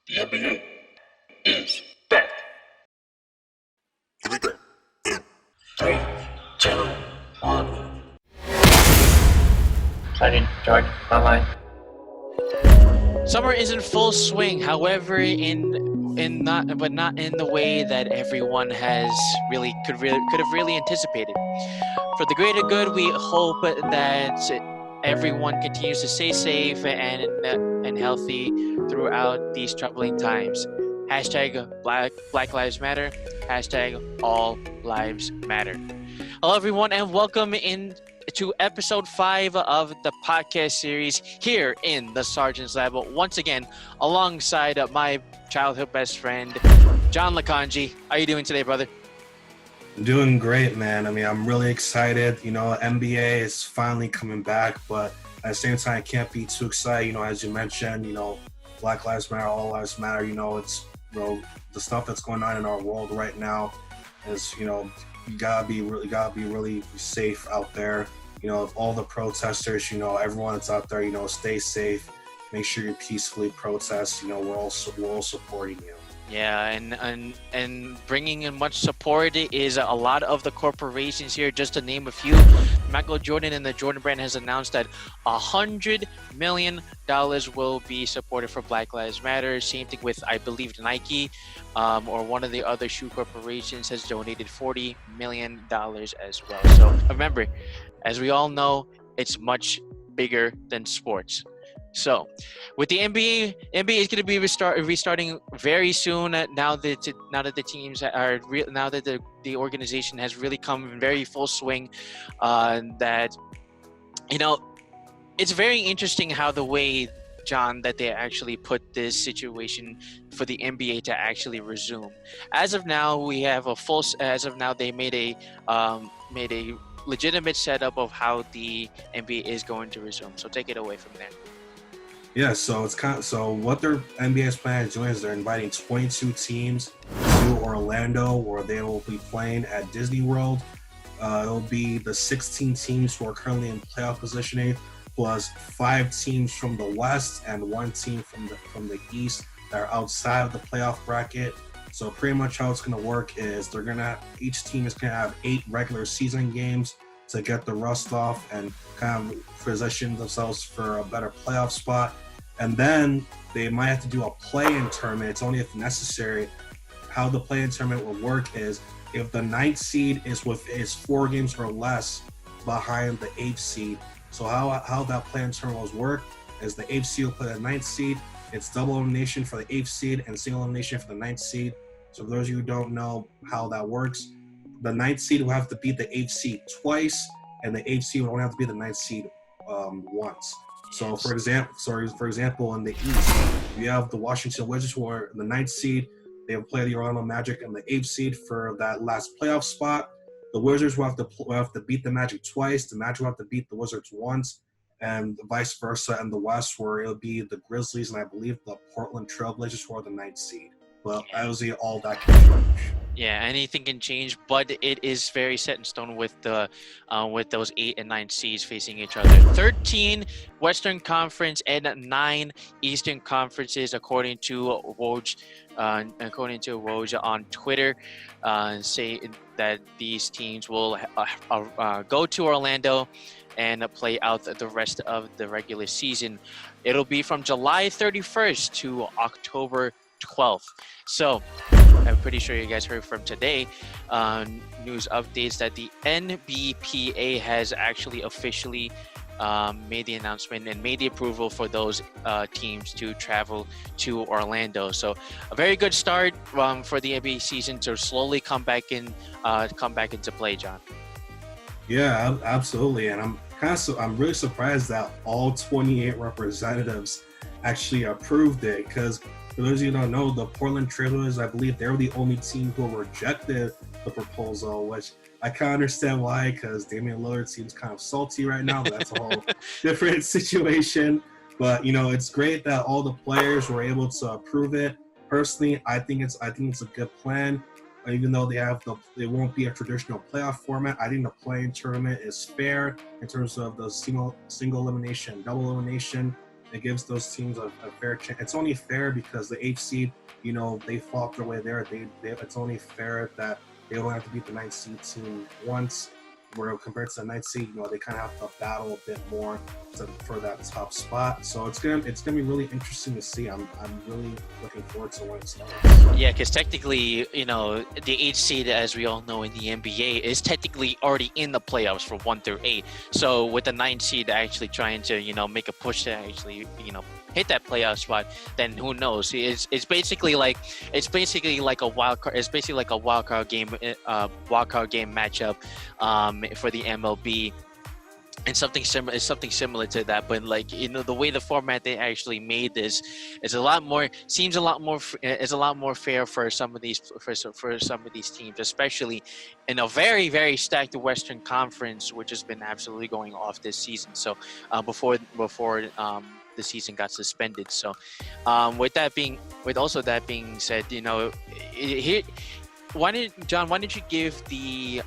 The NBA is back. Here we go. In 3, 2, 1. Excited, Jordan. Bye-bye. Summer is in full swing, however, not in the way that everyone has could have really anticipated. For the greater good, we hope that everyone continues to stay safe and healthy throughout these troubling times. Hashtag Black Lives Matter. Hashtag All Lives Matter. Hello, everyone, and welcome in to episode 5 of the podcast series here in the Sergeant's Lab. Once again, alongside my childhood best friend, John Lakanji. How are you doing today, brother? I'm doing great, man. I mean, I'm really excited. NBA is finally coming back, but at the same time, I can't be too excited. As you mentioned, Black Lives Matter, All Lives Matter. It's the stuff that's going on in our world right now is you gotta be really safe out there. All the protesters, everyone that's out there, stay safe. Make sure you peacefully protest. We're all supporting you. Yeah, and bringing in much support is a lot of the corporations here. Just to name a few, Michael Jordan and the Jordan brand has announced that $100 million will be supported for Black Lives Matter. Same thing with, I believe, Nike, or one of the other shoe corporations has donated $40 million as well. So remember, as we all know, it's much bigger than sports. So, with the NBA is going to be restarting very soon. Now that the teams are now that the organization has really come in very full swing. It's very interesting how the way, John, that they actually put this situation for the NBA to actually resume. As of now, we have they made a legitimate setup of how the NBA is going to resume. So take it away from there. Yeah, so what their NBA is planning on doing is they're inviting 22 teams to Orlando, where they will be playing at Disney World. It'll be the 16 teams who are currently in playoff positioning, plus 5 teams from the West and 1 team from the East that are outside of the playoff bracket. So pretty much how it's going to work is each team is going to have 8 regular season games to get the rust off and kind of position themselves for a better playoff spot. And then they might have to do a play-in tournament. It's only if necessary. How the play-in tournament will work is if the 9th seed is 4 games or less behind the 8th seed. So how that play-in tournament will work is the 8th seed will play the 9th seed. It's double elimination for the 8th seed and single elimination for the 9th seed. So for those of you who don't know how that works, the 9th seed will have to beat the 8th seed twice, and the 8th seed will only have to beat the 9th seed once. So for example, in the East, you have the Washington Wizards, who are the 9th seed. They will play the Orlando Magic and the 8th seed for that last playoff spot. The Wizards will have to beat the Magic twice. The Magic will have to beat the Wizards once, and vice versa. In the West, where it'll be the Grizzlies and I believe the Portland Trailblazers, who are the 9th seed. Well, obviously, all that can change. Yeah, anything can change, but it is very set in stone with those 8 and 9 seeds facing each other. 13 Western Conference and 9 Eastern Conferences, according to Woj on Twitter, say that these teams will go to Orlando and play out the rest of the regular season. It'll be from July 31st to October 12th. So I'm pretty sure you guys heard from today news updates that the NBPA has actually officially made the announcement and made the approval for those teams to travel to Orlando. So a very good start for the NBA season to slowly come back into play, John. Yeah, absolutely. And I'm really surprised that all 28 representatives actually approved it, because for those of you who don't know, the Portland Trailblazers, I believe they were the only team who rejected the proposal, which I kind of understand why, because Damian Lillard seems kind of salty right now, but that's a whole different situation. But it's great that all the players were able to approve it. Personally, I think it's a good plan. Even though it won't be a traditional playoff format, I think the play-in tournament is fair in terms of the single elimination, double elimination. It gives those teams a fair chance. It's only fair because the 8th seed, they fought their way there. It's only fair that they don't have to beat the 9th seed team once. Where compared to the 9th seed, they kind of have to battle a bit more for that top spot. So it's gonna be really interesting to see. I'm really looking forward to when it starts. Yeah, because technically, the 8th seed, as we all know in the NBA, is technically already in the playoffs for 1 through 8. So with the 9th seed actually trying to, make a push to actually, hit that playoff spot, then who knows? It's basically like a wild card. It's basically like a wild card game matchup for the MLB. And something similar to that, but the way the format they actually made this is a lot more fair for some of these teams, especially in a very, very stacked Western Conference, which has been absolutely going off this season. So before the season got suspended. So with that being said, here. Why did you give the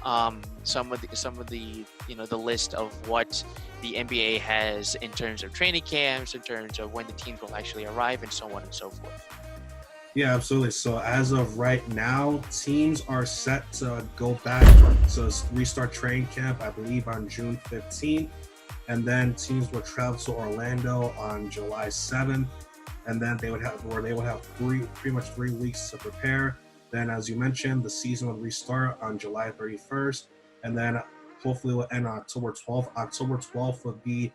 some of the the list of what the NBA has in terms of training camps, in terms of when the teams will actually arrive, and so on and so forth? Yeah, absolutely. So as of right now, teams are set to go back to restart training camp, I believe, on June 15th, and then teams will travel to Orlando on July 7th, and then they would have pretty much 3 weeks to prepare. Then, as you mentioned, the season will restart on July 31st, and then hopefully will end on October 12th. October 12th would be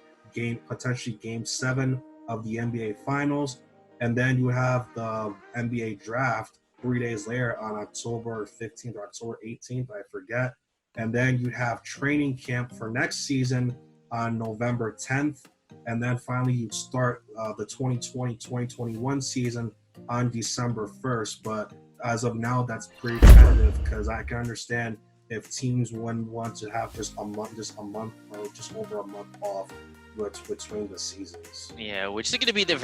potentially Game 7 of the NBA Finals, and then you have the NBA Draft 3 days later on October 15th or October 18th, I forget. And then you have training camp for next season on November 10th, and then finally you'd start the 2020-2021 season on December 1st. But as of now, that's pretty tentative because I can understand if teams want to have just a month or just over a month off between the seasons. Yeah, which is going to be the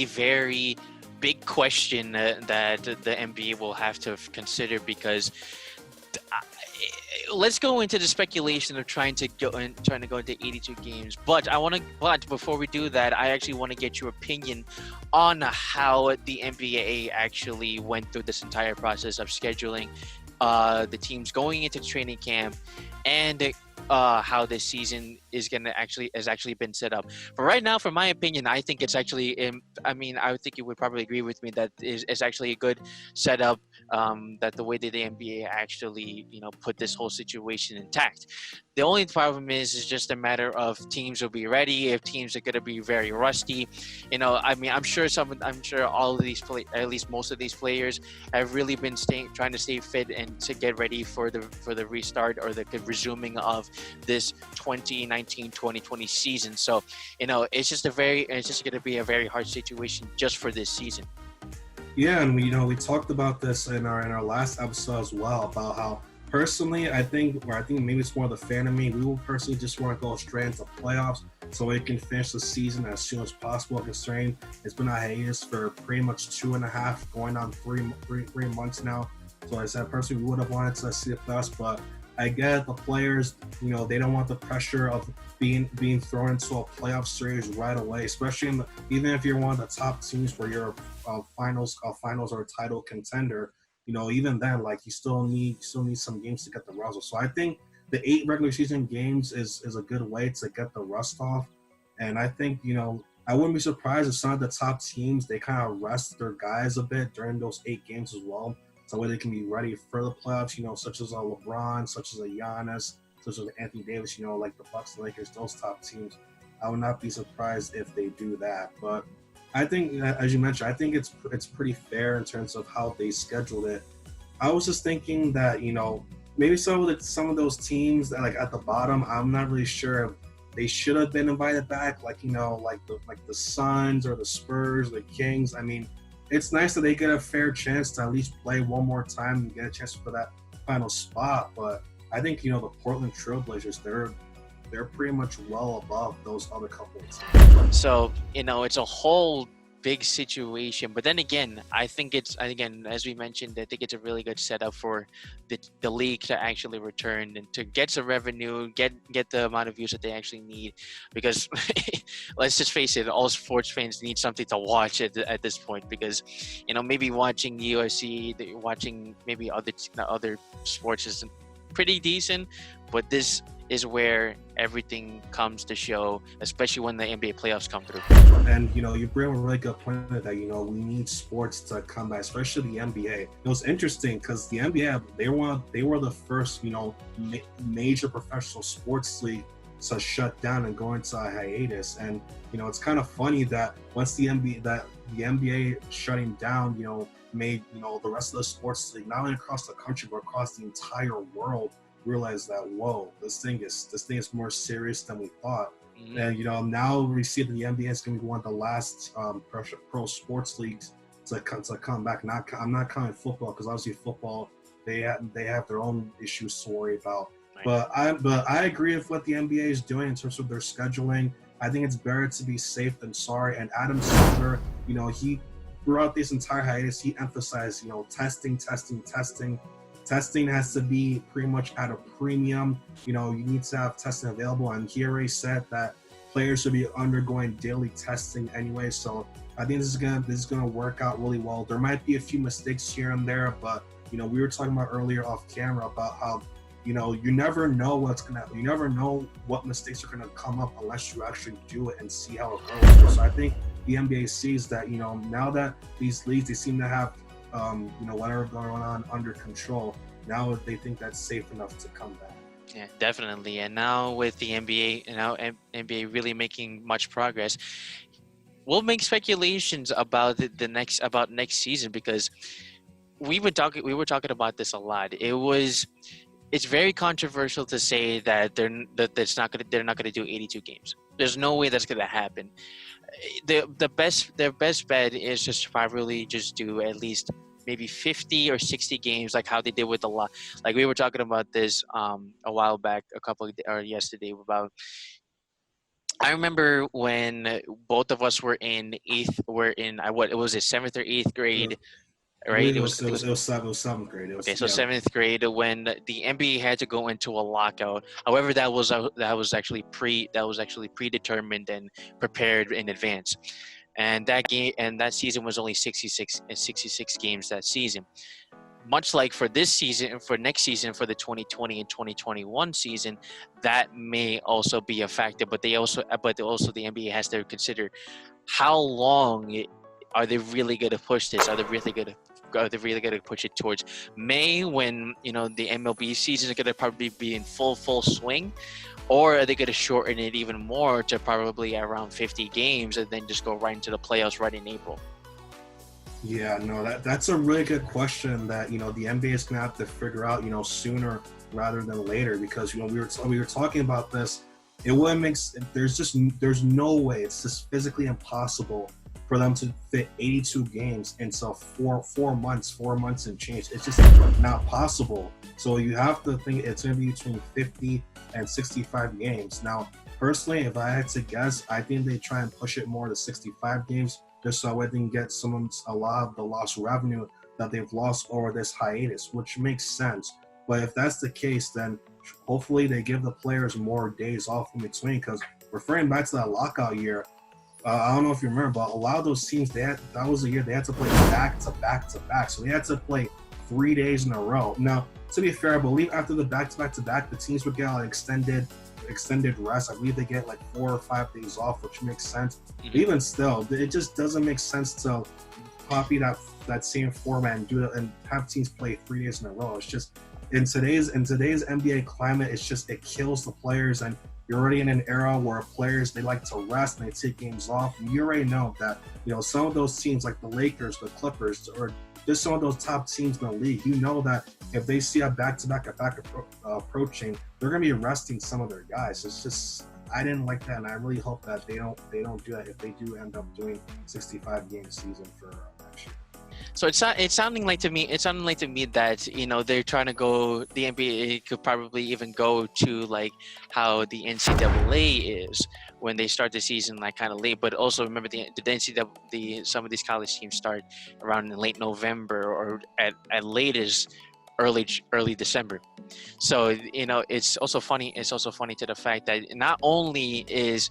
very big question that the NBA will have to consider, because let's go into the speculation of trying to go into 82 games. But before we do that, I actually want to get your opinion on how the NBA actually went through this entire process of scheduling the teams going into training camp, and how this season has actually been set up. But right now, from my opinion, I think it's actually, I think you would probably agree with me that it's actually a good setup, that the way that the NBA actually, put this whole situation intact. The only problem is just a matter of teams will be ready. If teams are going to be very rusty, I'm sure all of these at least most of these players have really been trying to stay fit and to get ready for the restart or the resuming of this 2019-2020 season. So, it's just going to be a very hard situation just for this season. Yeah, and we talked about this in our last episode as well, about how personally, I think maybe it's more the fan of me, we will personally just want to go straight into playoffs so we can finish the season as soon as possible, considering it's been a hiatus for pretty much 2.5, going on three months now. So I said, personally, we would have wanted to see the playoffs, but I get the players, they don't want the pressure of being thrown into a playoff series right away, especially even if you're one of the top teams where you're a finals or a title contender. Even then, you still need some games to get the rust off. So I think the 8 regular season games is a good way to get the rust off. And I think, I wouldn't be surprised if some of the top teams, they kind of rest their guys a bit during those 8 games as well, so that way they can be ready for the playoffs, such as a LeBron, such as a Giannis, such as Anthony Davis, like the Bucks and Lakers, those top teams. I would not be surprised if they do that. But I think, as you mentioned, I think it's pretty fair in terms of how they scheduled it. I was just thinking that, maybe some of those teams that at the bottom, I'm not really sure if they should have been invited back, like the Suns or the Spurs, the Kings. I mean, it's nice that they get a fair chance to at least play one more time and get a chance for that final spot. But I think, the Portland Trailblazers, they're pretty much well above those other couple of teams. So, it's a whole big situation. But then again, I think it's, again, as we mentioned, I think it's a really good setup for the league to actually return and to get some revenue, get the amount of views that they actually need. Because let's just face it, all sports fans need something to watch at this point. Because maybe watching UFC, watching maybe other sports is pretty decent, but this is where everything comes to show, especially when the NBA playoffs come through. And you bring up a really good point that we need sports to come back, especially the NBA. It was interesting because the NBA they were the first major professional sports league to shut down and go into a hiatus. And it's kind of funny that once the NBA shutting down made the rest of the sports league, not only across the country but across the entire world, realize that this thing is more serious than we thought. Mm-hmm. And now we see that the NBA is going to be one of the last pro sports leagues to come back. I'm not counting football because obviously football they have their own issues to worry about. Right. But I agree with what the NBA is doing in terms of their scheduling. I think it's better to be safe than sorry. And Adam Silver, he throughout this entire hiatus, he emphasized testing. Testing has to be pretty much at a premium. You need to have testing available, and he already said that players should be undergoing daily testing anyway. So I think this is gonna work out really well. There might be a few mistakes here and there, but we were talking about earlier off camera about how you never know what mistakes are gonna come up unless you actually do it and see how it goes. So I think the NBA sees that now that these leagues they seem to have whatever going on under control. Now they think that's safe enough to come back. Yeah, definitely. And now with the NBA, NBA really making much progress, we'll make speculations about next season because we were talking about this a lot. It's very controversial to say that they're not gonna do 82 games. There's no way that's gonna happen. Their best bet is just to probably just do at least maybe 50 or 60 games, like how they did with the lot. Like we were talking about this a while back, yesterday about. I remember when both of us were in seventh or eighth grade. Right, it was seventh grade. Seventh grade when the NBA had to go into a lockout. However, that was actually predetermined and prepared in advance. And that season was only 66 games that season. Much like for this season, for next season, for the 2020 and 2021 season, that may also be a factor. But the NBA has to consider how long are they really going to push this? Are they really going to push it towards May when the MLB season is going to probably be in full swing, or are they going to shorten it even more to probably around 50 games and then just go right into the playoffs right in April? Yeah, no, that's a really good question that the NBA is going to have to figure out sooner rather than later, because we were talking about this. It wouldn't make there's no way, it's just physically impossible for them to fit 82 games into four months and change. It's just not possible. So you have to think it's going to be between 50 and 65 games. Now, personally, if I had to guess, I think they try and push it more to 65 games just so they can get a lot of the lost revenue that they've lost over this hiatus, which makes sense. But if that's the case, then hopefully they give the players more days off in between, because referring back to that lockout year, I don't know if you remember, but a lot of those teams, that was a year they had to play back to back. So they had to play 3 days in a row. Now, to be fair, I believe after the back to back, the teams would get an extended rest. I believe they get like 4 or 5 days off, which makes sense. Mm-hmm. But even still, it just doesn't make sense to copy that same format and do it and have teams play 3 days in a row. It's just in today's NBA climate, it kills the players. And you're already in an era where players, they like to rest and they take games off. And you already know that, some of those teams like the Lakers, the Clippers, or just some of those top teams in the league, that if they see a back-to-back approaching, they're going to be resting some of their guys. It's just, I didn't like that, and I really hope that they don't do that if they do end up doing 65-game season for next year. So it's sounding like to me that they're trying to go, the NBA could probably even go to like how the NCAA is, when they start the season like kind of late. But also remember the density that some of these college teams start around in late November or at latest early December. So it's also funny. It's also funny to the fact that not only is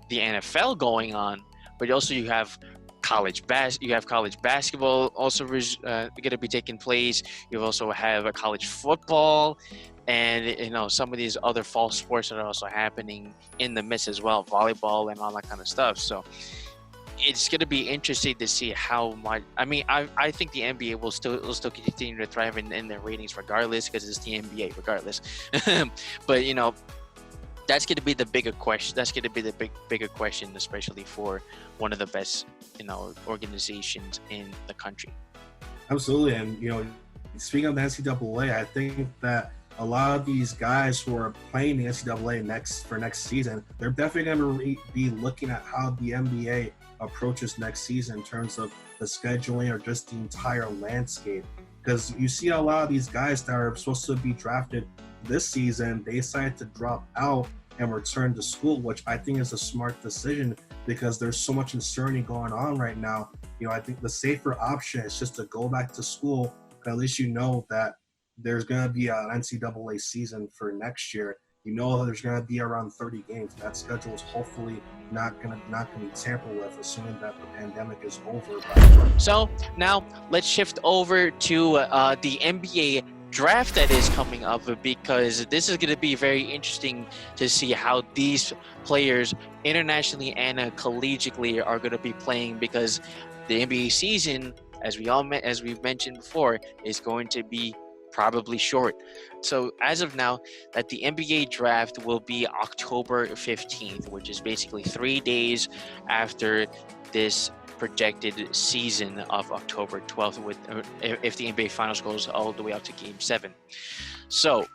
the NFL going on, but also you have college basketball also going to be taking place. You also have a college football, and some of these other fall sports that are also happening in the midst as well, volleyball and all that kind of stuff. So it's going to be interesting to see how much. I mean, I think the NBA will still continue to thrive in their ratings regardless, because it's the NBA regardless. But that's going to be the bigger question. That's going to be the bigger question, especially for one of the best organizations in the country. Absolutely, and speaking of the NCAA, I think that a lot of these guys who are playing the NCAA next season, they're definitely going to be looking at how the NBA approaches next season in terms of the scheduling or just the entire landscape. Because you see a lot of these guys that are supposed to be drafted this season, they decided to drop out and return to school, which I think is a smart decision because there's so much uncertainty going on right now. I think the safer option is just to go back to school. At least that there's going to be an NCAA season for next year. There's going to be around 30 games. That schedule is hopefully not going to be tampered with, assuming that the pandemic is over. So now let's shift over to the NBA draft that is coming up, because this is going to be very interesting to see how these players internationally and collegiately are going to be playing, because the NBA season, as we've mentioned before, is going to be probably short. So as of now, that the NBA draft will be October 15th, which is basically 3 days after this projected season of October 12th, with if the NBA Finals goes all the way up to Game 7. So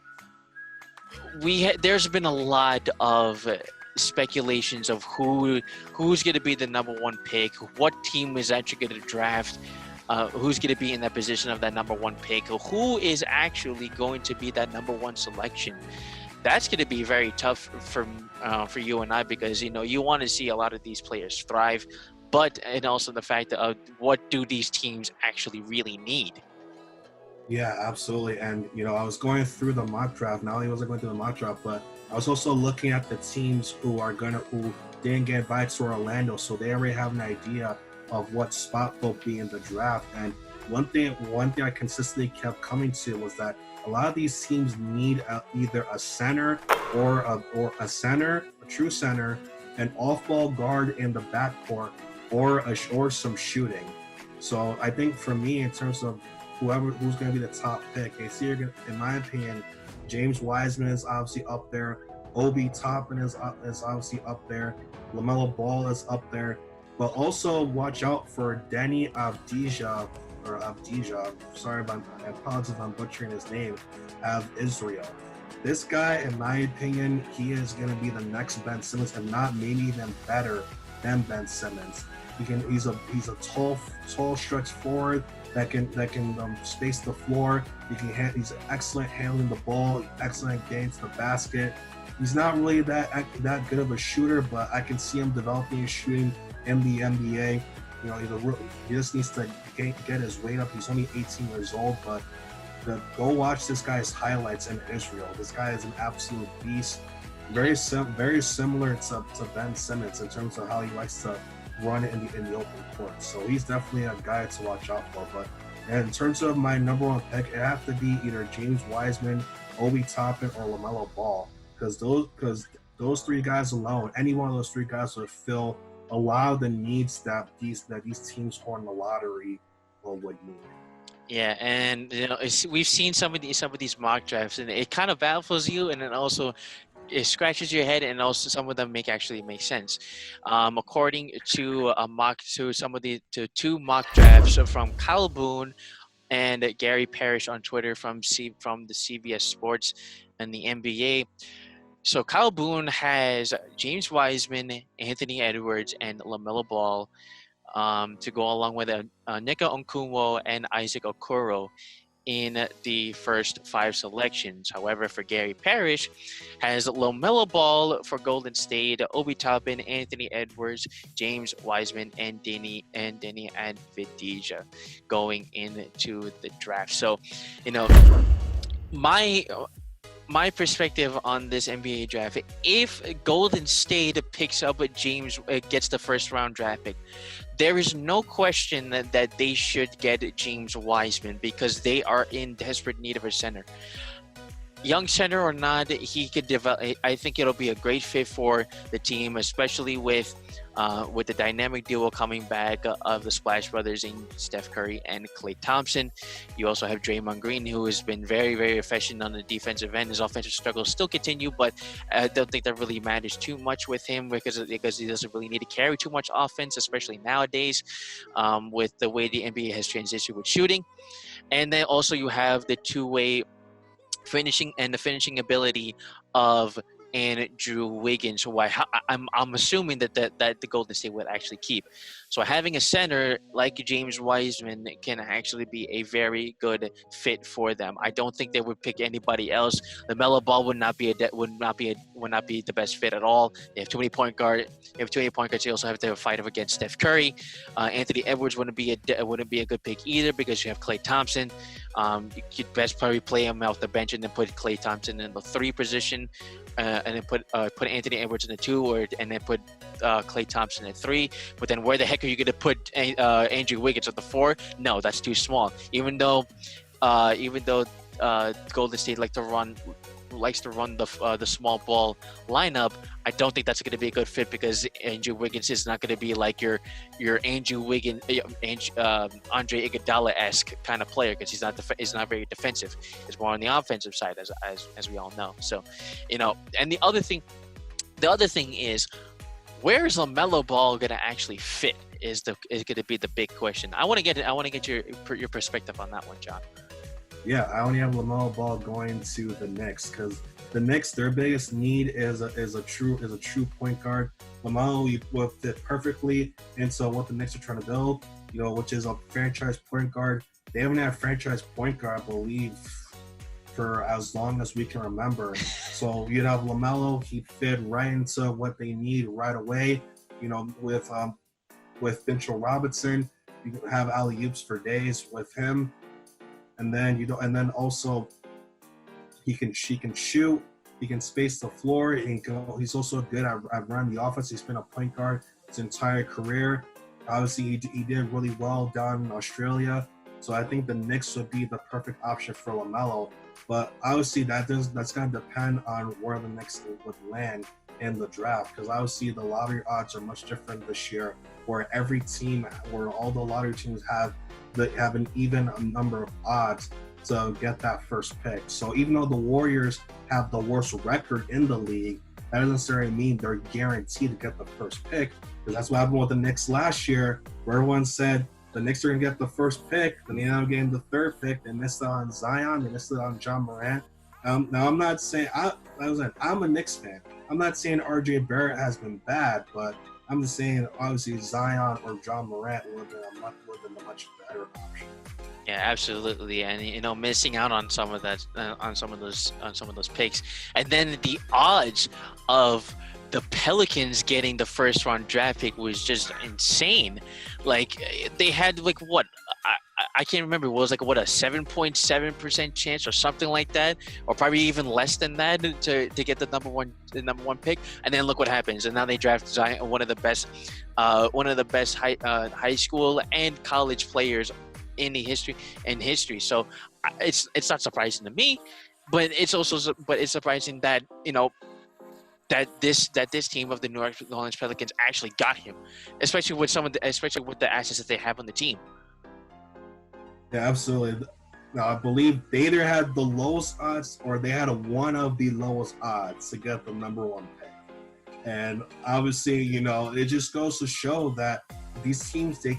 there's been a lot of speculations of who's going to be the number one pick, what team is actually going to draft, who's going to be in that position of that number one pick, who is actually going to be that number one selection. That's going to be very tough for you and I, because you want to see a lot of these players thrive, and also the fact of what do these teams actually really need. Yeah, absolutely. And I was going through the mock draft. Not only was I going through the mock draft, but I was also looking at the teams who didn't get invited to Orlando, so they already have an idea of what spot they'll be in the draft. And one thing I consistently kept coming to was that a lot of these teams need either a center or a true center, an off-ball guard in the backcourt, or some shooting. So I think for me, in terms of who's going to be the top pick, in my opinion, James Wiseman is obviously up there. Obi Toppin is obviously up there. LaMelo Ball is up there. But also watch out for Danny Avdija. Sorry, I apologize if I'm butchering his name. Of Israel. This guy, in my opinion, he is going to be the next Ben Simmons, and not maybe even better than Ben Simmons. He's a tall stretch forward that can space the floor. He's excellent handling the ball, excellent getting to the basket. He's not really that good of a shooter, but I can see him developing his shooting in the NBA. He just needs to get his weight up. He's only 18 years old, but go watch this guy's highlights in Israel. This guy is an absolute beast. Very similar to Ben Simmons in terms of how he likes to run in the open court. So he's definitely a guy to watch out for. But in terms of my number one pick, it have to be either James Wiseman, Obi Toppin, or LaMelo Ball, because those three guys alone, any one of those three guys would fill a lot of the needs that these teams who are in the lottery would need. Yeah, and we've seen some of these mock drafts, and it kind of baffles you, and then also it scratches your head, and also some of them actually make sense. According to two mock drafts from Kyle Boone and Gary Parrish on Twitter from the CBS Sports and the NBA. So Kyle Boone has James Wiseman, Anthony Edwards, and LaMelo Ball to go along with Nika Onkunwo and Isaac Okoro in the first 5 selections. However, for Gary Parrish, has LaMelo Ball for Golden State, Obi Toppin, Anthony Edwards, James Wiseman, and Denny Avdija going into the draft. So, you know, my perspective on this NBA draft, if Golden State picks up James, gets the first round draft pick, there is no question that they should get James Wiseman because they are in desperate need of a center. Young center or not, he could develop. I think it'll be a great fit for the team, especially with the dynamic duo coming back of the Splash Brothers in Steph Curry and Klay Thompson. You also have Draymond Green, who has been very, very efficient on the defensive end. His offensive struggles still continue, but I don't think that really matters too much with him because he doesn't really need to carry too much offense, especially nowadays with the way the NBA has transitioned with shooting. And then also you have the two-way finishing ability of Andrew Wiggins, who I'm assuming that the Golden State would actually keep. So having a center like James Wiseman can actually be a very good fit for them. I don't think they would pick anybody else. LaMelo Ball would not be the best fit at all. They have too many point guards. They also have to fight against Steph Curry. Anthony Edwards wouldn't be a good pick either because you have Klay Thompson. You could best probably play him off the bench and then put Klay Thompson in the 3 position. And then put Anthony Edwards in the 2, and then put Klay Thompson at 3. But then where the heck are you going to put Andrew Wiggins at the 4? No, that's too small. Even though Golden State likes to run the small ball lineup, I don't think that's going to be a good fit because Andrew Wiggins is not going to be like your Andrew Wiggins, Andre Iguodala-esque kind of player because he's not very defensive. He's more on the offensive side, as we all know. So, and the other thing is, where is LaMelo Ball going to actually fit? Is going to be the big question. I want to get your perspective on that one, John. Yeah, I only have LaMelo Ball going to the Knicks because the Knicks, their biggest need is a true point guard. LaMelo will fit perfectly into what the Knicks are trying to build, which is a franchise point guard. They haven't had a franchise point guard, I believe, for as long as we can remember. So you'd have LaMelo, he fit right into what they need right away. With Mitchell Robinson, you have alley-oops for days with him. And then also he can shoot, he can space the floor, he's also good at running the offense. He's been a point guard his entire career. Obviously he did really well down in Australia. So I think the Knicks would be the perfect option for LaMelo. But obviously that's gonna depend on where the Knicks would land in the draft, because obviously the lottery odds are much different this year, where all the lottery teams have an even number of odds to get that first pick. So even though the Warriors have the worst record in the league, that doesn't necessarily mean they're guaranteed to get the first pick, because that's what happened with the Knicks last year, where everyone said the Knicks are going to get the first pick, then they ended up getting the 3rd pick. They missed it on Zion, they missed it on John Morant. Now I'm not saying I'm a Knicks fan. I'm not saying RJ Barrett has been bad, but I'm just saying, obviously, Zion or John Morant would have been a much better option. Yeah, absolutely, and missing out on some of that, on some of those picks, and then the odds of the Pelicans getting the first round draft pick was just insane. Like they had what I can't remember. It was a 7.7% chance or something like that, or probably even less than that to get the number one pick. And then look what happens. And now they draft Zion, one of the best high school and college players in history. So it's not surprising to me, but it's surprising that that this team of the New Orleans Pelicans actually got him, especially with the assets that they have on the team. Yeah, absolutely. Now, I believe they either had the lowest odds or they had one of the lowest odds to get the number 1 pick. And obviously, it just goes to show that these teams, they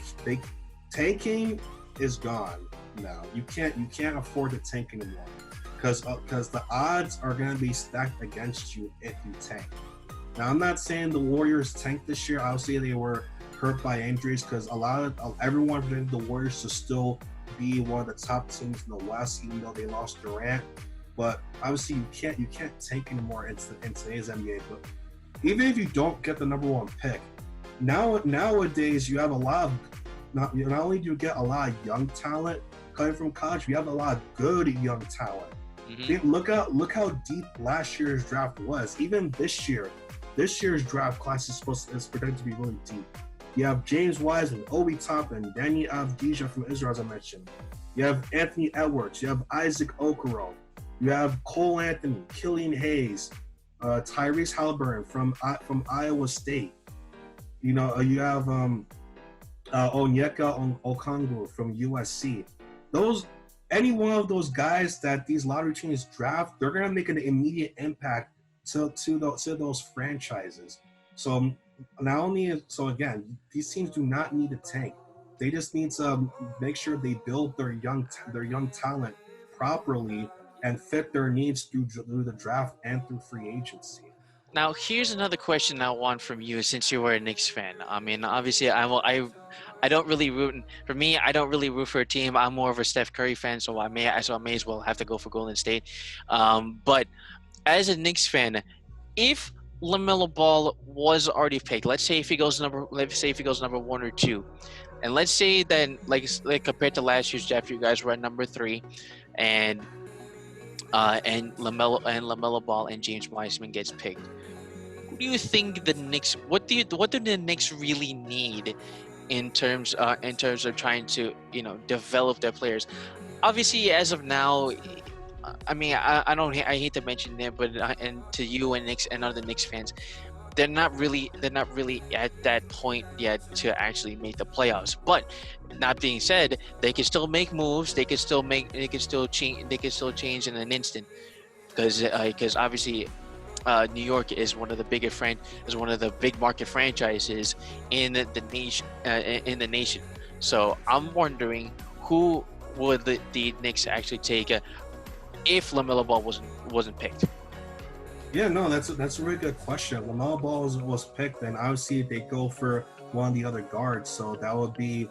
tanking is gone now. You can't afford to tank anymore because the odds are going to be stacked against you if you tank. Now, I'm not saying the Warriors tanked this year. Obviously, they were hurt by injuries because everyone wanted the Warriors to still be one of the top teams in the West, even though they lost Durant. But obviously, you can't tank anymore in today's NBA. But even if you don't get the number one pick, nowadays you have a lot of not only do you get a lot of young talent coming from college, you have a lot of good young talent. Mm-hmm. Look how deep last year's draft was. Even this year's draft class is predicted to be really deep. You have James Wiseman, Obi Toppin, Danny Avdija from Israel, as I mentioned. You have Anthony Edwards. You have Isaac Okoro. You have Cole Anthony, Killian Hayes, Tyrese Halliburton from Iowa State. You have Onyeka Okongwu from USC. Any one of those guys that these lottery teams draft, they're gonna make an immediate impact to those franchises. So again, these teams do not need to tank. They just need to make sure they build their young talent properly and fit their needs through the draft and through free agency. Now, here's another question I want from you, since you were a Knicks fan. I mean, obviously, I don't really root. For me, I don't really root for a team. I'm more of a Steph Curry fan, so I may as well have to go for Golden State. But as a Knicks fan, if LaMelo Ball was already picked, let's say if he goes number 1 or 2, and let's say then like compared to last year's draft, you guys were at number 3, and LaMelo Ball and James Wiseman gets picked. Who do you think the Knicks? What do the Knicks really need in terms of trying to develop their players? Obviously, as of now, I mean, I hate to mention it, but and to you and Knicks and other Knicks fans, they're not really at that point yet to actually make the playoffs. But that being said, they can still make moves. They can still change in an instant, because obviously New York is one of the big market franchises in the nation. So I'm wondering, who would the Knicks actually take if LaMelo Ball wasn't picked? Yeah, no, that's a really good question. LaMelo Ball was picked, and obviously they go for one of the other guards. So that would be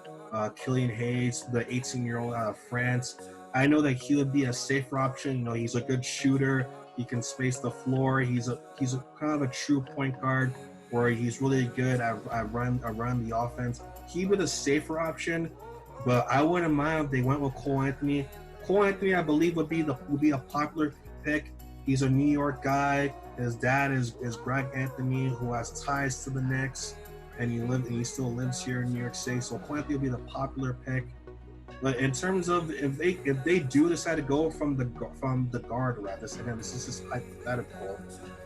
Killian Hayes, the 18-year-old out of France. I know that he would be a safer option. He's a good shooter. He can space the floor. He's a kind of a true point guard where he's really good at run the offense. He'd be the safer option, but I wouldn't mind if they went with Cole Anthony. Cole Anthony, I believe, would be a popular pick. He's a New York guy. His dad is Greg Anthony, who has ties to the Knicks, and he still lives here in New York City. So Cole Anthony will be the popular pick. But in terms of if they do decide to go from the guard route, this is just hypothetical,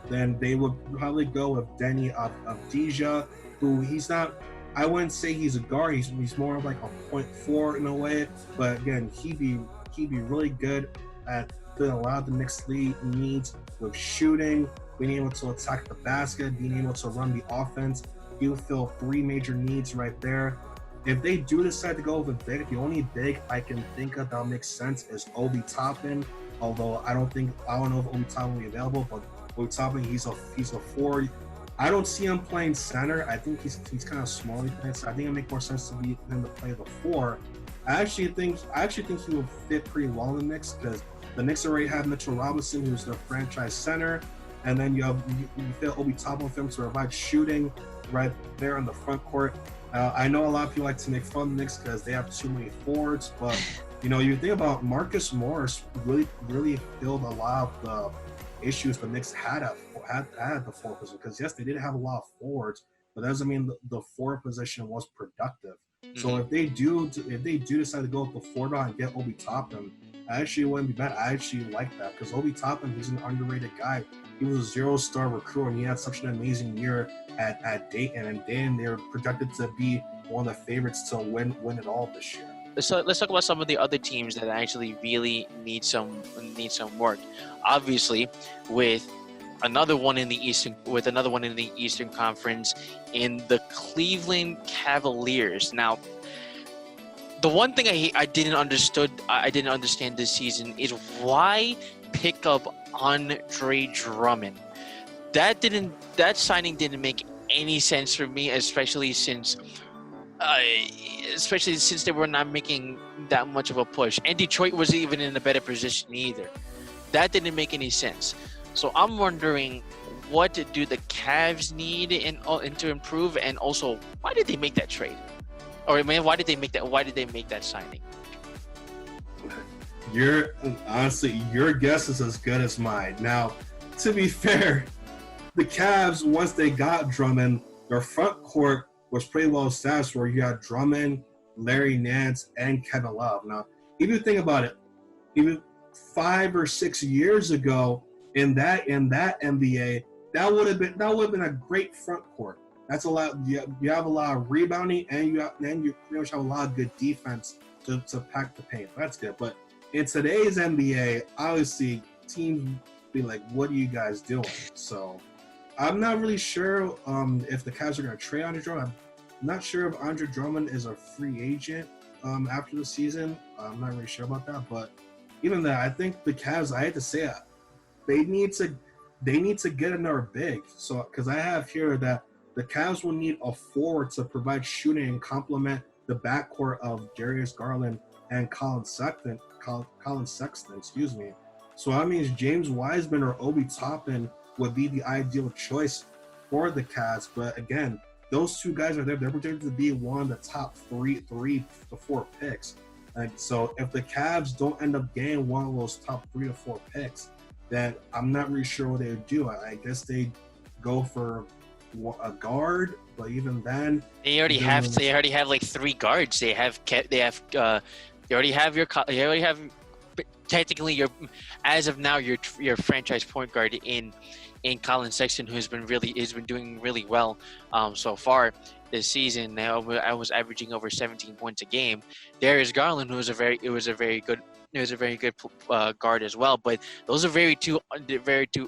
then they would probably go with Danny Avdija, who he's not. I wouldn't say he's a guard. He's more of like a point forward in a way. But again, he'd be really good at filling a lot of the Knicks' needs with shooting, being able to attack the basket, being able to run the offense. He would fill 3 major needs right there. If they do decide to go with a big, the only big I can think of that makes sense is Obi Toppin. Although I don't know if Obi Toppin will be available, but Obi Toppin, he's a forward. I don't see him playing center. I think he's kind of small. So I think it makes more sense to be him to play the 4. I actually think he would fit pretty well in the Knicks, because the Knicks already have Mitchell Robinson, who's their franchise center, and then you fit Obi Toppin with him to provide shooting right there on the front court. I know a lot of people like to make fun of the Knicks because they have too many forwards, but you think about Marcus Morris really filled a lot of the issues the Knicks had at the forward position. Because yes, they didn't have a lot of forwards, but that doesn't mean the forward position was productive. Mm-hmm. So if they do decide to go with the forward and get Obi Toppin, I actually wouldn't be bad. I actually like that, because Obi Toppin, he's an underrated guy. He was a 0-star recruit, and he had such an amazing year at Dayton. And Dayton, they're projected to be one of the favorites to win it all this year. So let's talk about some of the other teams that actually really need some work. Obviously, with another one in the Eastern Conference, in the Cleveland Cavaliers. Now, the one thing I didn't understand this season is why pick up Andre Drummond. That signing didn't make any sense for me, especially since uh, especially since they were not making that much of a push, and Detroit wasn't even in a better position either. That didn't make any sense. So I'm wondering, what do the Cavs need in to improve, and also why did they make that trade? Or I mean, why did they make that? Why did they make that signing? Honestly, your guess is as good as mine. Now, to be fair, the Cavs, once they got Drummond, their front court was pretty well established where you had Drummond, Larry Nance, and Kevin Love. Now, if you think about it, even 5 or 6 years ago in that NBA, that would have been a great front court. That's a lot. You have a lot of rebounding, and you pretty much have a lot of good defense to pack the paint. That's good. But in today's NBA, obviously teams be like, "What are you guys doing?" So I'm not really sure if the Cavs are going to trade Andre Drummond. I'm not sure if Andre Drummond is a free agent after the season. I'm not really sure about that. But even that, I think the Cavs, I hate to say it, they need to get another big. So because I have here that the Cavs will need a forward to provide shooting and complement the backcourt of Darius Garland and Colin Sexton. Excuse me. So that means James Wiseman or Obi Toppin would be the ideal choice for the Cavs. But again, those two guys are there. They're projected to be one of the top three to four picks. And so if the Cavs don't end up getting one of those top 3 to 4 picks, then I'm not really sure what they would do. I guess they go for a guard, but even then, They already have like 3 guards. They already have technically as of now your franchise point guard in Colin Sexton, who's been doing really well so far this season. Now I was averaging over 17 points a game. Darius Garland, who was a very good guard as well. But those are very two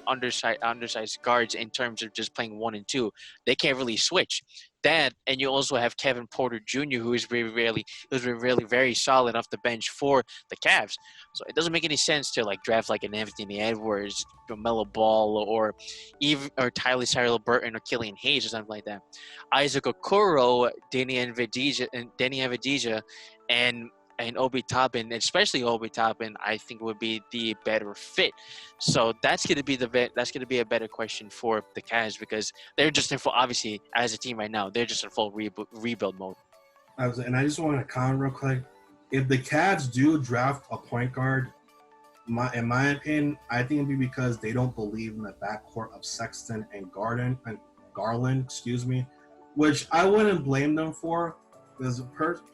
undersized guards in terms of just playing 1 and 2. They can't really switch. That, and you also have Kevin Porter Jr., who's been really very solid off the bench for the Cavs. So it doesn't make any sense to like draft like an Anthony Edwards, LaMelo Ball, or Tyler Burton or Killian Hayes or something like that. Isaac Okoro, Danny Avdija, and Obi Toppin, especially Obi Toppin, I think would be the better fit. So that's going to be a better question for the Cavs, because they're just in full, obviously as a team right now, they're just in full rebuild mode. And I just want to comment real quick. If the Cavs do draft a point guard, in my opinion, I think it'd be because they don't believe in the backcourt of Sexton and Garland, which I wouldn't blame them for. Because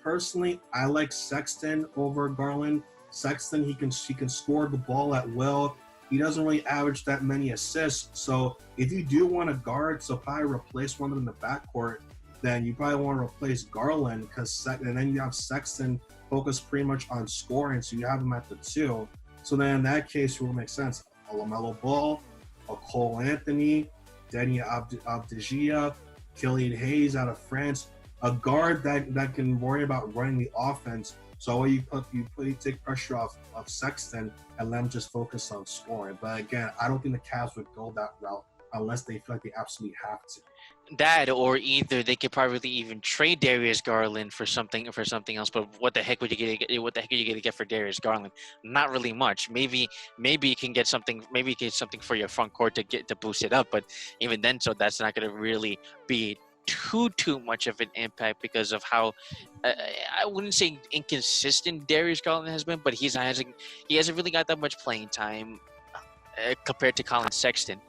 personally, I like Sexton over Garland. Sexton, he can score the ball at will. He doesn't really average that many assists. So if you do want a guard to probably replace one of them in the backcourt, then you probably want to replace Garland, and then you have Sexton focus pretty much on scoring, so you have him at the 2. So then in that case, it will make sense. A LaMelo Ball, a Cole Anthony, Danny Avdija, Killian Hayes out of France. A guard that can worry about running the offense. So you take pressure off of Sexton and let him just focus on scoring. But again, I don't think the Cavs would go that route unless they feel like they absolutely have to. That, or either they could probably even trade Darius Garland for something else. But what the heck would you get? What the heck are you gonna get for Darius Garland? Not really much. Maybe you can get something. Maybe you get something for your front court to boost it up. But even then, so that's not gonna really be too much of an impact because of how I wouldn't say inconsistent Darius Garland has been, but he hasn't really got that much playing time compared to Colin Sexton.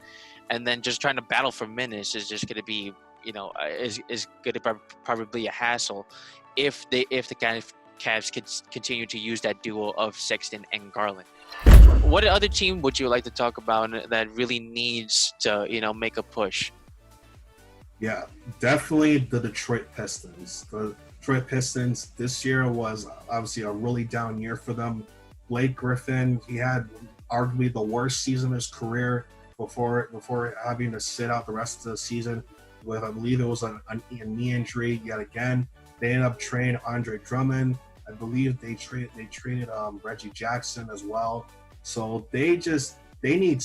And then just trying to battle for minutes is just going to be, is going to probably be a hassle if the Cavs could continue to use that duo of Sexton and Garland. What other team would you like to talk about that really needs to, make a push? Yeah, definitely the Detroit Pistons. The Detroit Pistons this year was obviously a really down year for them. Blake Griffin, he had arguably the worst season of his career before having to sit out the rest of the season with, I believe it was a knee injury yet again. They ended up trading Andre Drummond. I believe they traded Reggie Jackson as well. So they need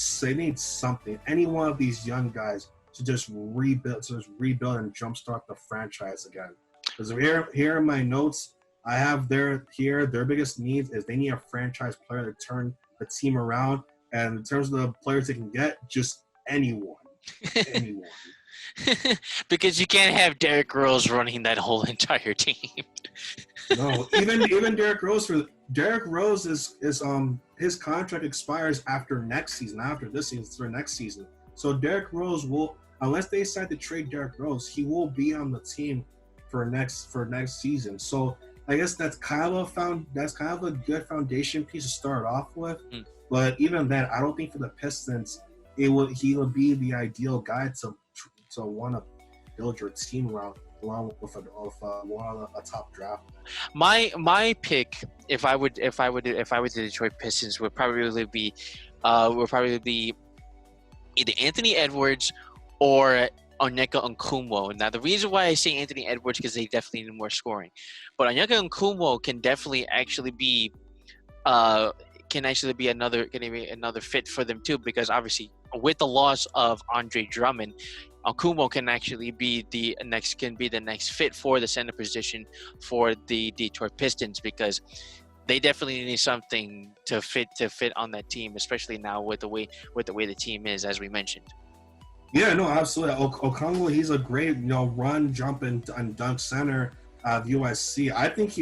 something. Any one of these young guys to just rebuild and jumpstart the franchise again. Because here in my notes, I have their biggest needs is they need a franchise player to turn the team around. And in terms of the players they can get, just anyone. Because you can't have Derrick Rose running that whole entire team. No, even Derrick Rose is his contract expires after next season, not after this season, it's for next season. So Derrick Rose will, unless they decide to trade Derrick Rose, he will be on the team for next season. So I guess that's kind of a good foundation piece to start off with. Mm. But even then, I don't think for the Pistons, he would be the ideal guy to want to build your team around, along with a top draft. My pick, if I would the Detroit Pistons, would probably be either Anthony Edwards or Onyeka Okongwu. Now, the reason why I say Anthony Edwards because they definitely need more scoring, but Onyeka Okongwu can definitely actually be another fit for them too, because obviously with the loss of Andre Drummond, Okongwu can actually be the next fit for the center position for the Detroit Pistons, because they definitely need something to fit on that team, especially now with the way the team is, as we mentioned. Yeah, no, absolutely. Okongwu, he's a great, run, jump, and dunk center of USC. I think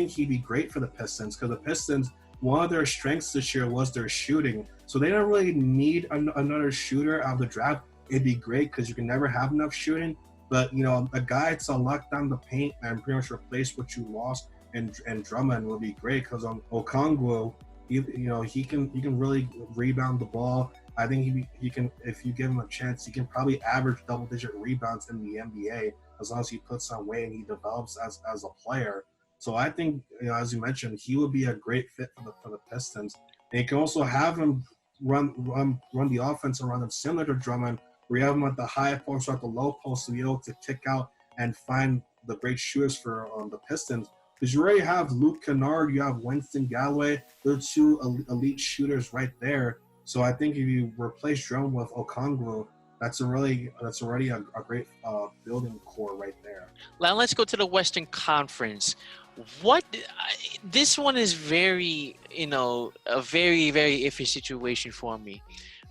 he'd be great for the Pistons, because the Pistons, one of their strengths this year was their shooting. So they don't really need another shooter out of the draft. It'd be great because you can never have enough shooting. But, a guy to lock down the paint and pretty much replace what you lost and Drummond will be great, because Okongwu, he can really rebound the ball. I think he can, if you give him a chance, he can probably average double-digit rebounds in the NBA as long as he puts on weight and he develops as a player. So I think, as you mentioned, he would be a great fit for the Pistons. And you can also have him run the offense around him similar to Drummond, where you have him at the high post or at the low post to be able to kick out and find the great shooters for the Pistons. Because you already have Luke Kennard, you have Winston Galloway, they're two elite shooters right there. So I think if you replace Drummond with Okongwu, that's already a great building core right there. Now let's go to the Western Conference. This one is very, a very, very iffy situation for me,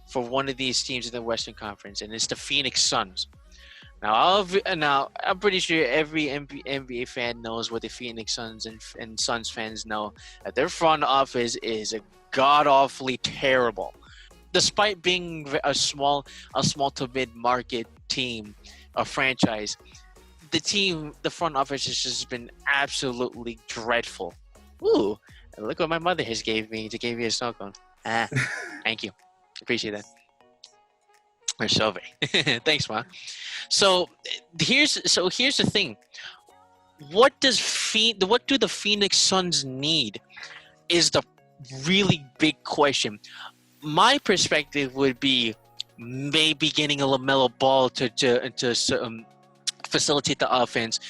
for one of these teams in the Western Conference, and it's the Phoenix Suns. Now I'm pretty sure every NBA fan knows what the Phoenix Suns and Suns fans know, that their front office is god-awfully terrible. Despite being a small to mid-market team, a franchise, the front office has just been absolutely dreadful. Ooh, look what my mother has gave me a cell phone. Thank you, appreciate that. Or Shelby. Thanks, Ma. So here's the thing. What do the Phoenix Suns need is the really big question. My perspective would be maybe getting a LaMelo Ball to facilitate the offense,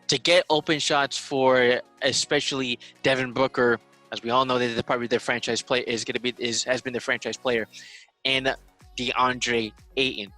to get open shots for especially Devin Booker, as we all know that probably their franchise play has been their franchise player, and DeAndre Ayton.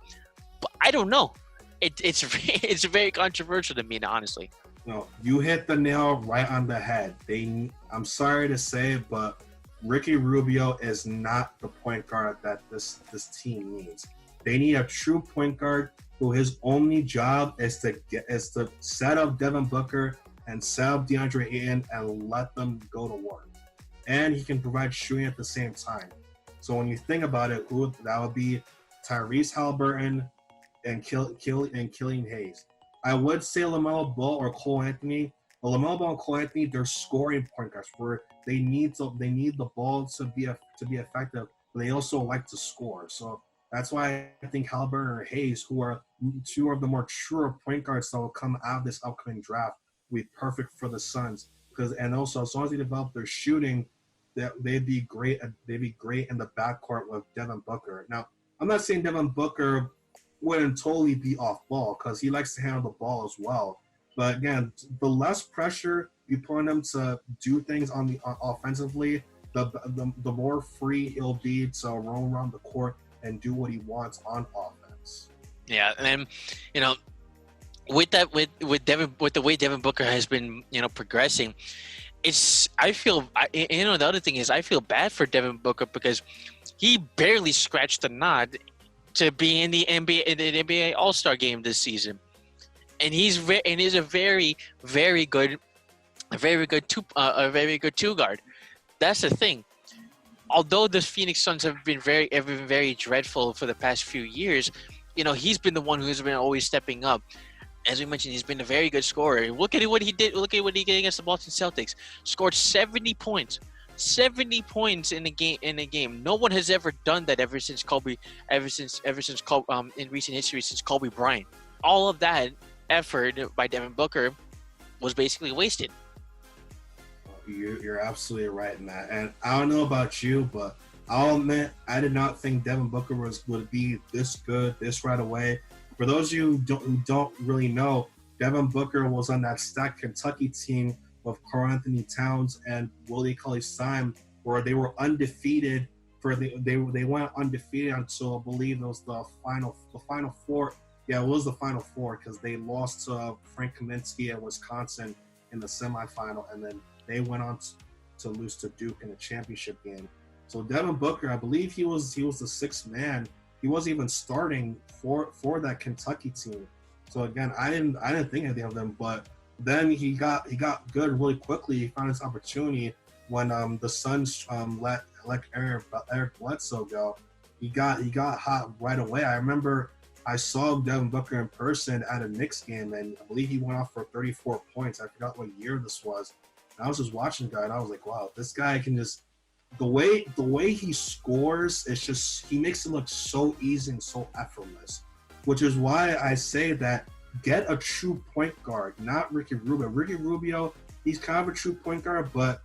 But I don't know. It's very controversial to me, honestly. No, you hit the nail right on the head. I'm sorry to say it, but Ricky Rubio is not the point guard that this team needs. They need a true point guard who his only job is to set up Devin Booker and set up DeAndre Ayton and let them go to work. And he can provide shooting at the same time. So when you think about it, that would be Tyrese Halliburton and Killian Hayes. I would say LaMelo Ball or Cole Anthony. But LaMelo Ball and Cole Anthony, they're scoring point guards where they need the ball to be effective, but they also like to score. So that's why I think Halliburton or Hayes, who are two of the more truer point guards that will come out of this upcoming draft, will be perfect for the Suns. And also, as long as they develop their shooting, they'd be great in the backcourt with Devin Booker. Now, I'm not saying Devin Booker wouldn't totally be off ball, because he likes to handle the ball as well. But again, the less pressure you put on him to do things offensively, the more free he'll be to roam around the court and do what he wants on offense. Yeah, and with that with the way Devin Booker has been progressing, the other thing is I feel bad for Devin Booker because he barely scratched the nod to be in the NBA All-Star game this season, and he's a very very good a very good two guard. That's the thing. Although the Phoenix Suns have been very dreadful for the past few years, he's been the one who's been always stepping up. As we mentioned, he's been a very good scorer. Look at what he did. Look at what he did against the Boston Celtics. Scored 70 points. 70 points in a game. No one has ever done that ever since Kobe. In recent history since Kobe Bryant. All of that effort by Devin Booker was basically wasted. You're absolutely right, Matt. And I don't know about you, but I'll admit I did not think Devin Booker would be this good this right away. For those of you who don't really know, Devin Booker was on that stacked Kentucky team with Karl Anthony Towns and Willie Cauley-Stein, where they were undefeated. They went undefeated until I believe it was the final four. Yeah, it was the final four because they lost to Frank Kaminsky at Wisconsin in the semifinal, and then they went on to lose to Duke in the championship game. So Devin Booker, I believe he was the sixth man. He wasn't even starting for that Kentucky team. So again, I didn't think anything of them, but then he got good really quickly. He found his opportunity when the Suns let Eric Bledsoe go. He got hot right away. I remember I saw Devin Booker in person at a Knicks game, and I believe he went off for 34 points. I forgot what year this was. And I was just watching the guy, and I was like, wow, this guy can just the way he scores, it's just he makes it look so easy and so effortless. Which is why I say that get a true point guard, not Ricky Rubio. Ricky Rubio, he's kind of a true point guard, but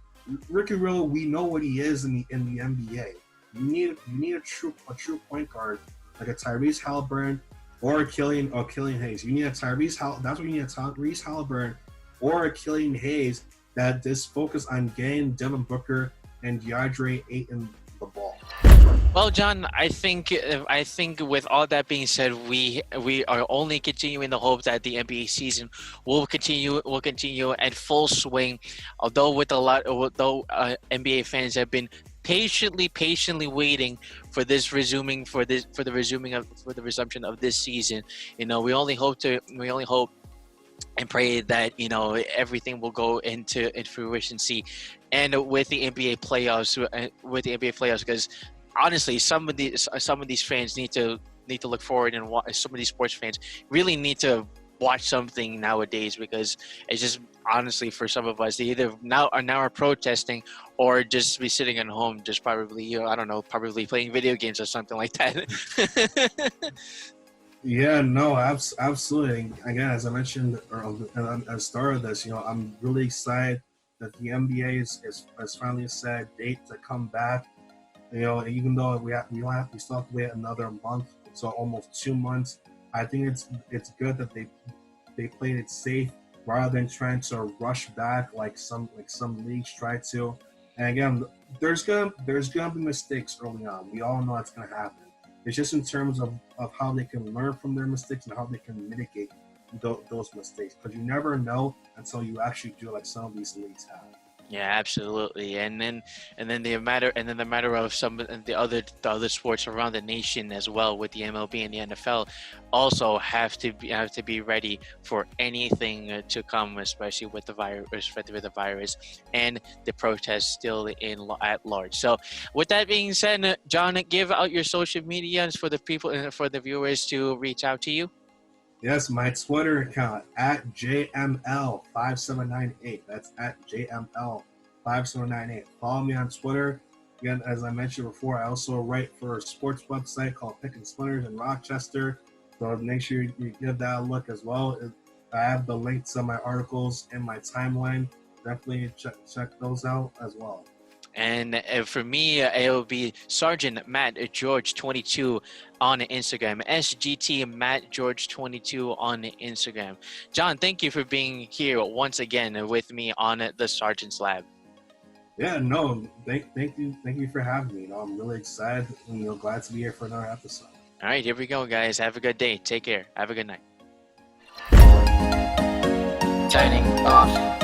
Ricky Rubio, we know what he is in the NBA. You need a true point guard like a Tyrese Halliburton or a Killian Hayes. You need a that's what you need, a Tyrese Halliburton or a Killian Hayes that just focus on getting Devin Booker and DeAndre Ayton the ball. Well, John, I think with all that being said, we are only continuing the hope that the NBA season will continue at full swing. Although NBA fans have been patiently waiting for the resumption of this season. We only hope and pray that everything will go into fruition. And with the NBA playoffs, because honestly, some of these fans need to look forward and watch. Some of these sports fans really need to watch something nowadays, because it's just honestly for some of us, they either now are protesting or just be sitting at home, just probably probably playing video games or something like that. Yeah, no, absolutely. Again, as I mentioned at the start of this, I'm really excited that the NBA is finally set date to come back. Even though we still have to wait another month, so almost 2 months. I think it's good that they played it safe rather than trying to rush back like some leagues try to. And again, there's gonna be mistakes early on. We all know it's gonna happen. It's just in terms of how they can learn from their mistakes and how they can mitigate those mistakes, because you never know until you actually do, like some of these leagues have. Yeah, absolutely. And then the matter of some of the other sports around the nation as well, with the MLB and the NFL, also have to be ready for anything to come, especially with the virus and the protests still at large. So, with that being said, John, give out your social medias for the people and for the viewers to reach out to you. Yes, my Twitter account at JML5798. That's at JML5798. Follow me on Twitter. Again, as I mentioned before, I also write for a sports website called Pickin' Splinters in Rochester. So make sure you give that a look as well. I have the links to my articles in my timeline. Definitely check those out as well. And for me, it will be Sergeant Matt George 22 on Instagram. SGT Matt George 22 on Instagram. John, thank you for being here once again with me on the Sergeant's Lab. Yeah, no, thank you for having me. I'm really excited and glad to be here for another episode. All right, here we go, guys. Have a good day. Take care. Have a good night. signing off.